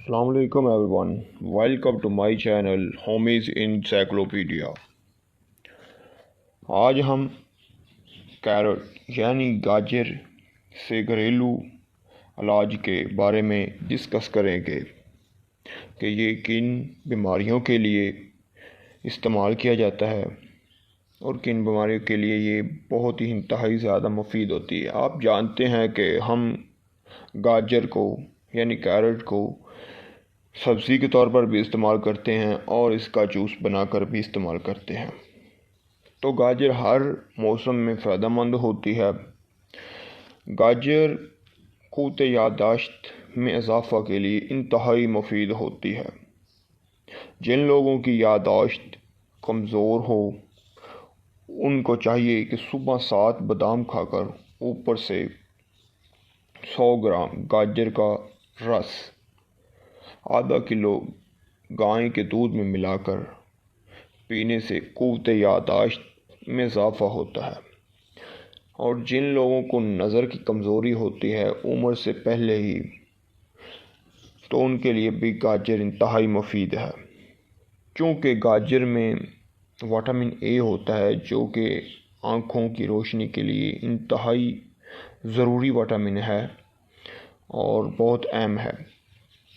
السلام علیکم every one, welcome to my channel homies encyclopedia. آج ہم کیرٹ یعنی گاجر سے گھریلو علاج کے بارے میں ڈسکس کریں گے کہ یہ کن بیماریوں کے لیے استعمال کیا جاتا ہے اور کن بیماریوں کے لیے یہ بہت ہی انتہائی زیادہ مفید ہوتی ہے۔ آپ جانتے ہیں کہ ہم گاجر کو یعنی کیرٹ کو سبزی کے طور پر بھی استعمال کرتے ہیں اور اس کا جوس بنا کر بھی استعمال کرتے ہیں۔ تو گاجر ہر موسم میں فائدہ مند ہوتی ہے۔ گاجر قوت یادداشت میں اضافہ کے لیے انتہائی مفید ہوتی ہے۔ جن لوگوں کی یادداشت کمزور ہو ان کو چاہیے کہ صبح 7 بادام کھا کر اوپر سے 100 گرام گاجر کا رس آدھا کلو گائے کے دودھ میں ملا کر پینے سے قوت یادداشت میں اضافہ ہوتا ہے۔ اور جن لوگوں کو نظر کی کمزوری ہوتی ہے عمر سے پہلے ہی، تو ان کے لیے بھی گاجر انتہائی مفید ہے، کیونکہ گاجر میں وٹامن اے ہوتا ہے جو کہ آنکھوں کی روشنی کے لیے انتہائی ضروری وٹامن ہے اور بہت اہم ہے۔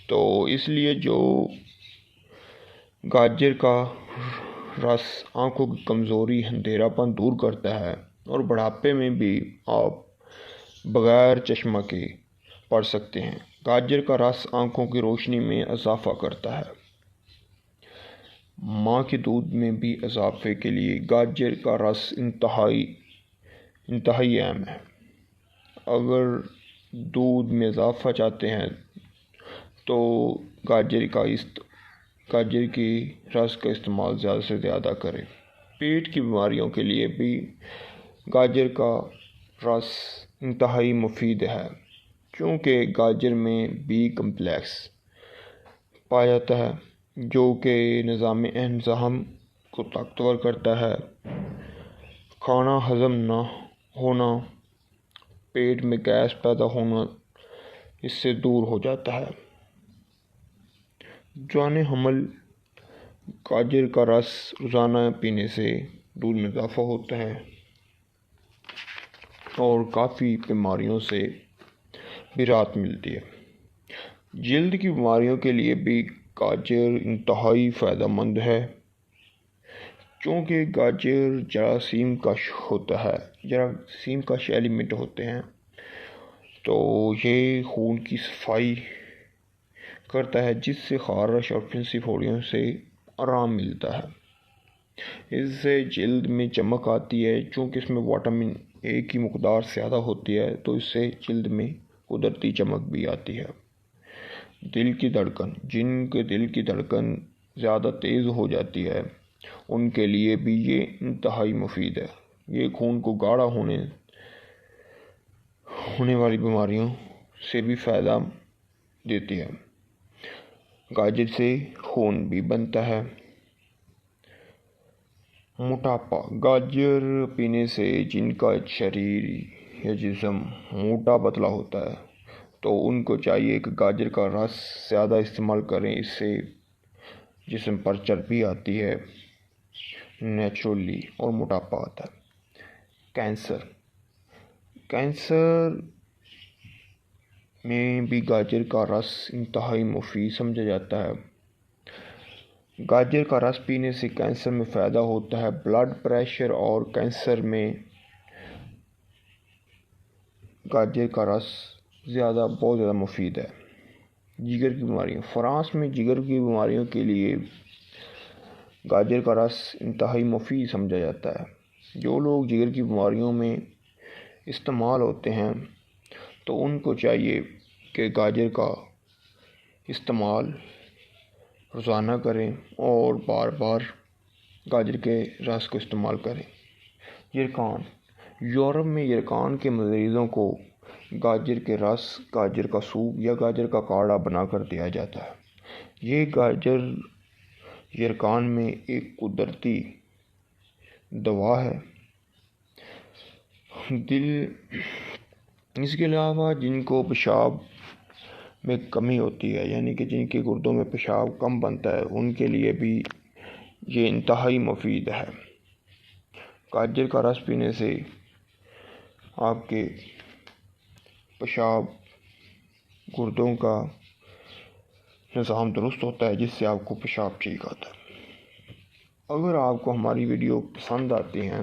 تو اس لیے جو گاجر کا رس آنکھوں کی کمزوری، اندھیرا پن دور کرتا ہے اور بڑھاپے میں بھی آپ بغیر چشمہ کے پڑھ سکتے ہیں۔ گاجر کا رس آنکھوں کی روشنی میں اضافہ کرتا ہے۔ ماں کے دودھ میں بھی اضافے کے لیے گاجر کا رس انتہائی اہم ہے۔ اگر دودھ میں اضافہ چاہتے ہیں تو گاجر کی رس کا استعمال زیادہ سے زیادہ کریں۔ پیٹ کی بیماریوں کے لیے بھی گاجر کا رس انتہائی مفید ہے، کیونکہ گاجر میں بی کمپلیکس پایا جاتا ہے جو کہ نظام ہضم کو طاقتور کرتا ہے۔ کھانا ہضم نہ ہونا، پیٹ میں گیس پیدا ہونا اس سے دور ہو جاتا ہے۔ جوان حمل گاجر کا رس روزانہ پینے سے دودھ میں اضافہ ہوتا ہے اور کافی بیماریوں سے بھی راحت ملتی ہے۔ جلد کی بیماریوں کے لیے بھی گاجر انتہائی فائدہ مند ہے، کیونکہ گاجر جراثیم کش ہوتا ہے، جراثیم کش ایلیمنٹ ہوتے ہیں، تو یہ خون کی صفائی کرتا ہے جس سے خارش اور پھنسی پھوڑیوں سے آرام ملتا ہے۔ اس سے جلد میں چمک آتی ہے، چونکہ اس میں وٹامن اے کی مقدار زیادہ ہوتی ہے تو اس سے جلد میں قدرتی چمک بھی آتی ہے۔ دل کی دھڑکن، جن کے دل کی دھڑکن زیادہ تیز ہو جاتی ہے ان کے لیے بھی یہ انتہائی مفید ہے۔ یہ خون کو گاڑھا ہونے والی بیماریوں سے بھی فائدہ دیتی ہے۔ گاجر سے خون بھی بنتا ہے۔ موٹاپا، گاجر پینے سے جن کا شریر یا جسم موٹا پتلا ہوتا ہے تو ان کو چاہیے کہ گاجر کا رس زیادہ استعمال کریں، اس سے جسم پر چربی آتی ہے نیچرلی اور موٹاپا آتا ہے۔ کینسر میں بھی گاجر کا رس انتہائی مفید سمجھا جاتا ہے۔ گاجر کا رس پینے سے کینسر میں فائدہ ہوتا ہے۔ بلڈ پریشر اور کینسر میں گاجر کا رس بہت زیادہ مفید ہے۔ جگر کی بیماریاں، فرانس میں جگر کی بیماریوں کے لیے گاجر کا رس انتہائی مفید سمجھا جاتا ہے۔ جو لوگ جگر کی بیماریوں میں استعمال ہوتے ہیں تو ان کو چاہیے کہ گاجر کا استعمال روزانہ کریں اور بار بار گاجر کے رس کو استعمال کریں۔ یرقان، یورپ میں یرقان کے مریضوں کو گاجر کے رس، گاجر کا سوپ یا گاجر کا کاڑھا بنا کر دیا جاتا ہے۔ یہ گاجر یرقان میں ایک قدرتی دوا ہے۔ اس کے علاوہ جن کو پیشاب میں کمی ہوتی ہے، یعنی کہ جن کے گردوں میں پیشاب کم بنتا ہے ان کے لیے بھی یہ انتہائی مفید ہے۔ گاجر کا رس پینے سے آپ کے پیشاب گردوں کا نظام درست ہوتا ہے، جس سے آپ کو پیشاب ٹھیک آتا ہے۔ اگر آپ کو ہماری ویڈیو پسند آتی ہیں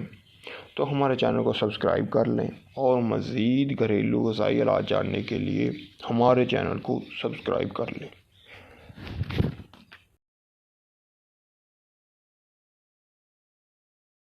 تو ہمارے چینل کو سبسکرائب کر لیں، اور مزید گھریلو غذائی علاج جاننے کے لیے ہمارے چینل کو سبسکرائب کر لیں۔